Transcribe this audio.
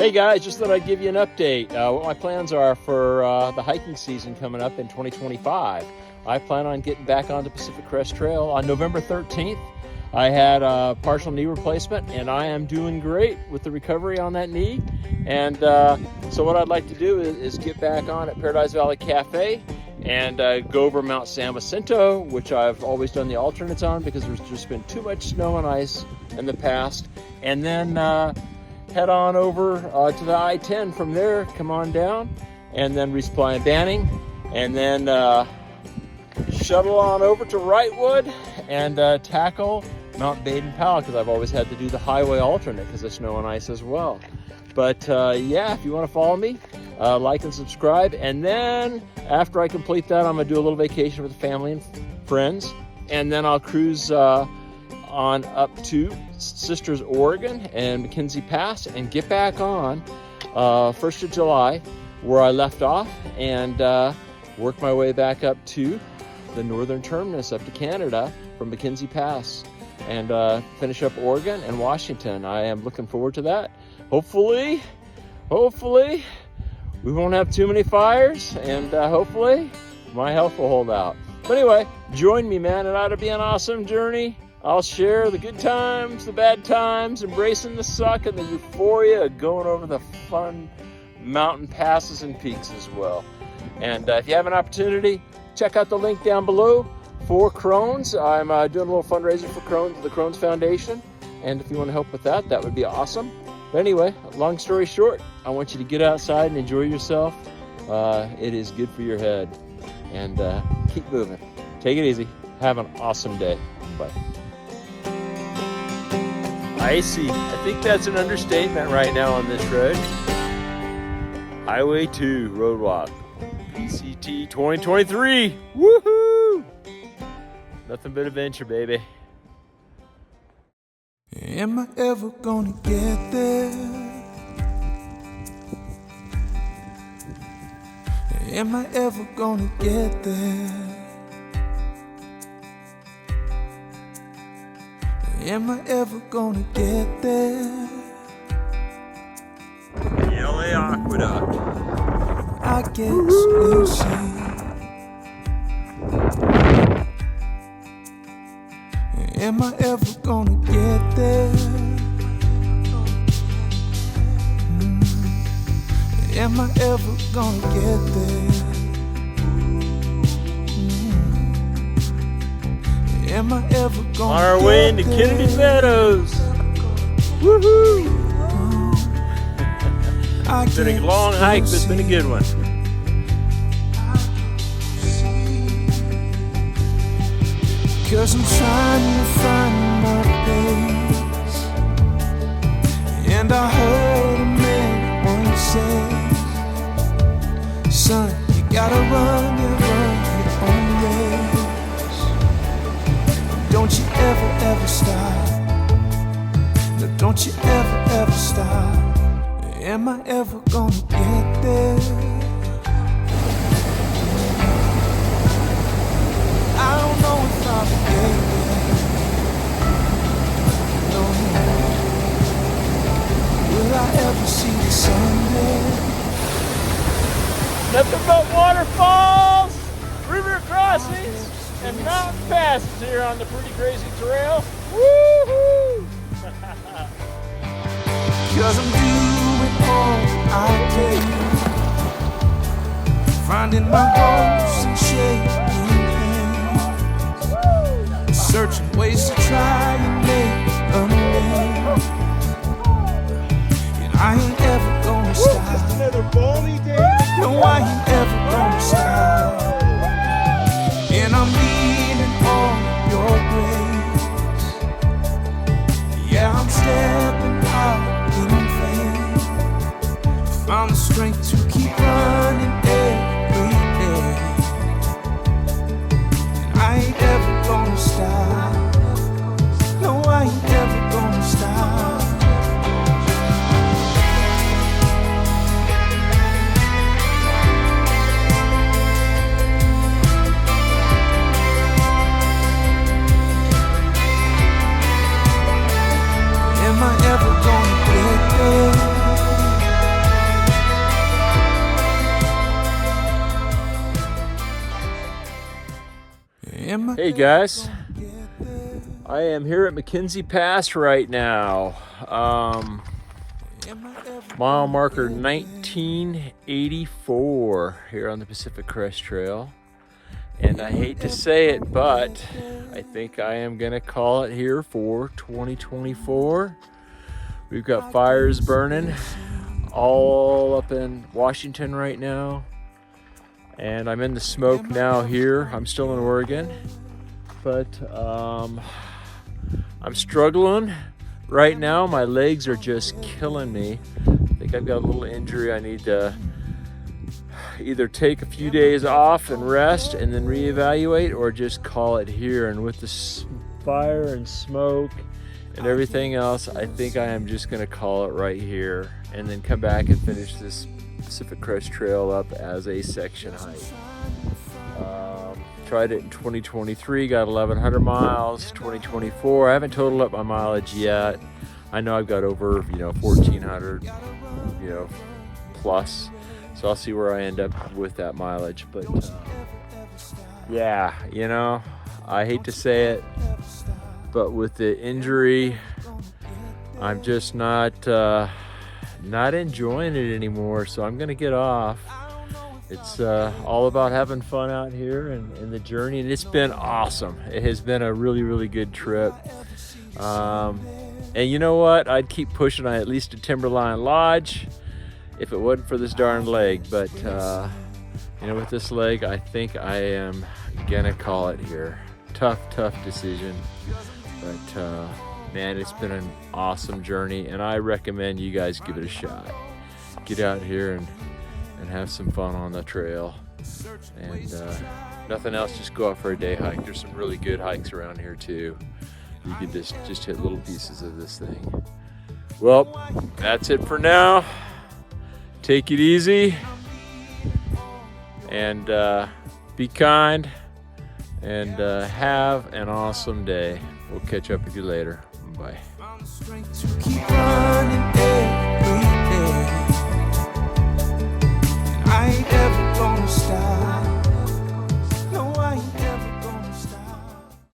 Hey guys, just thought I'd give you an update. What my plans are for the hiking season coming up in 2025. I plan on getting back on the Pacific Crest Trail on November 13th. I had a partial knee replacement and I am doing great with the recovery on that knee. And so what I'd like to do is get back on at Paradise Valley Cafe and go over Mount San Jacinto, which I've always done the alternates on because there's just been too much snow and ice in the past. And then head on over to the I-10 from there, come on down, and then resupply in Banning, and then shuttle on over to Wrightwood and tackle Mount Baden-Powell, because I've always had to do the highway alternate because of snow and ice as well. But yeah, if you want to follow me, like and subscribe. And then after I complete that, I'm going to do a little vacation with the family and friends. And then I'll cruise on up to Sisters, Oregon and McKenzie Pass and get back on 1st of July where I left off and work my way back up to the northern terminus up to Canada from McKenzie Pass and finish up Oregon and Washington. I am looking forward to that. Hopefully we won't have too many fires, and hopefully my health will hold out. But anyway, join me, man. It ought to be an awesome journey. I'll share the good times, the bad times, embracing the suck, and the euphoria of going over the fun mountain passes and peaks as well. And if you have an opportunity, check out the link down below for Crohn's. I'm doing a little fundraiser for Crohn's, the Crohn's Foundation. And if you want to help with that, that would be awesome. But anyway, long story short, I want you to get outside and enjoy yourself. It is good for your head. And keep moving. Take it easy. Have an awesome day. Bye. Icy. I think that's an understatement right now on this road. Highway 2 Roadwalk. PCT 2023. Woohoo! Nothing but adventure, baby. Am I ever gonna get there? Am I ever gonna get there? Am I ever gonna get there? The LA Aqueduct. I guess we'll see. Am I ever gonna get there? Am I ever gonna get there? Am I ever gonna On our way into Kennedy Meadows. Woohoo! It's been a long hike, but it's been a good one. Cause I'm trying to find my place. And I heard a man once say, son, you gotta run your own race. Don't you ever stop. No, don't you ever stop. Am I ever gonna get there? I don't know if I'll get there. No. Will I ever see the sun there? Nothing but waterfalls, river crossings, and mountain passes here on the pretty crazy trail. Woohoo! Cause I'm doing all I can, finding my hopes and shaking hands, searching ways to try and make amends. And I ain't ever gonna stop. Just another balmy day. No, I ain't ever gonna stop. And I'm needing all your grace. Yeah, I'm stepping out in faith. Found the strength to keep running every day. And I ain't ever gonna stop. No, I ain't ever gonna stop. Am I ever gonna get there? Hey guys, I am here at McKenzie Pass right now. Mile marker 1984 here on the Pacific Crest Trail. And I hate to say it, but I think I am gonna call it here for 2024. We've got fires burning all up in Washington right now. And I'm in the smoke now here. I'm still in Oregon, but I'm struggling right now. My legs are just killing me. I think I've got a little injury. I need to either take a few days off and rest and then reevaluate, or just call it here. And with the fire and smoke and everything else, I think I am just gonna call it right here and then come back and finish this Pacific Crest Trail up as a section hike. Tried it in 2023, got 1,100 miles. 2024, I haven't totaled up my mileage yet. I know I've got over 1,400 plus, so I'll see where I end up with that mileage. But yeah, I hate to say it, but with the injury, I'm just not enjoying it anymore, so I'm gonna get off. It's all about having fun out here and the journey, and it's been awesome. It has been a really, really good trip. And you know what? I'd keep pushing on at least a Timberline Lodge if it wasn't for this darn leg. But with this leg, I think I am gonna call it here. Tough decision, but man, it's been an awesome journey, and I recommend you guys give it a shot. Get out here and have some fun on the trail, and nothing else, just go out for a day hike. There's some really good hikes around here too. You could just hit little pieces of this thing. Well, that's it for now. Take it easy and be kind, and have an awesome day. We'll catch up with you later. Bye.